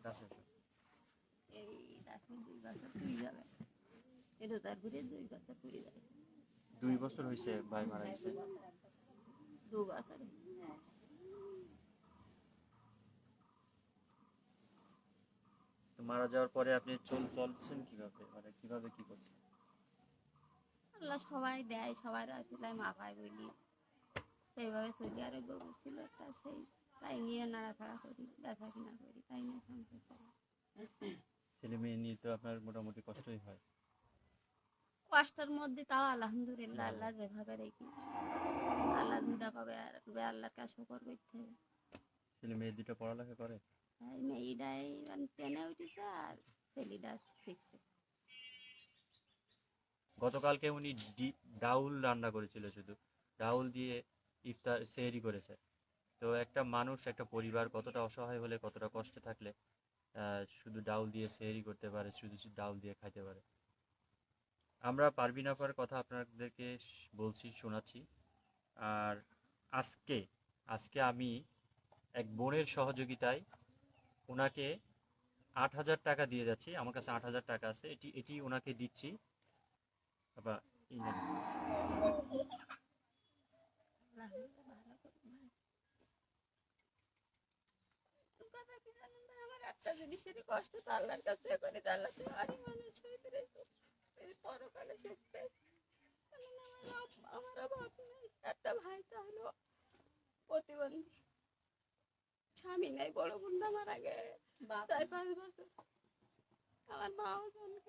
কাছে এই দেখো 2 বছর পুড়ে যাবে, এটা তারপরে 2 বছর পুড়ে যাবে। 2 বছর হয়েছে ভাই মারা গেছে। 2 বছর। তো মারা যাওয়ার পরে আপনি চলছেন কিভাবে, মানে কিভাবে কি করছেন? আল্লাহ সবাই দেয়, সবার আসিলায় মা ভাই বলি সেইভাবে চলি। আর গরু ছিল একটা, সেই তাই নিয়ে নাড়াচাড়া করি, বেচা কিনা করি, তাই নিয়ে সংসার করি। ছেলে মেয়ে নিয়ে তো আপনার মোটামুটি কষ্টই হয়। কষ্টের মধ্যে তাও আলহামদুলিল্লাহ, আল্লাহ যেভাবে রেখি আল্লাহ দুটা পাবে, আর আল্লাহর কাছে শুকর করতে হবে। ছেলে মেয়ে দুটো পড়ালেখা করে? তাই মেয়েটাই টেনে উঠেছে আর ছেলেটা শিখছে। গতকালকে উনি ডাউল রান্না করেছিল, শুধু ডাউল দিয়ে ইফতার সেহরি করেছে। তো একটা মানুষ, একটা পরিবার কতটা অসহায় হলে, কতটা কষ্টে থাকলে শুধু ডাউল দিয়ে সেহরি করতে পারে, শুধু ডাউল দিয়ে খাইতে পারে। আমরা পারভিন আপার কথা আপনাদেরকে বলছি, শোনাচ্ছি। আর আজকে আজকে আমি এক বোনের সহযোগিতায় ওনাকে 8,000 টাকা দিয়ে যাচ্ছি। আমার কাছে 8,000 টাকা আছে, এটি ওনাকে দিচ্ছি। আবার একটা জিনিসেরই কষ্ট তো আল্লাহর কাছে করে, আল্লাহ তো আরই মানুষ হইতে রেখো পরকালে সুখ পাই। আমার অভাব নেই, একটা ভাই তো হলো প্রতিবন্ধী, স্বামী নেই, বড় বোনটা মারা গেছে 4-5 বছর। আমার মাও জন্ম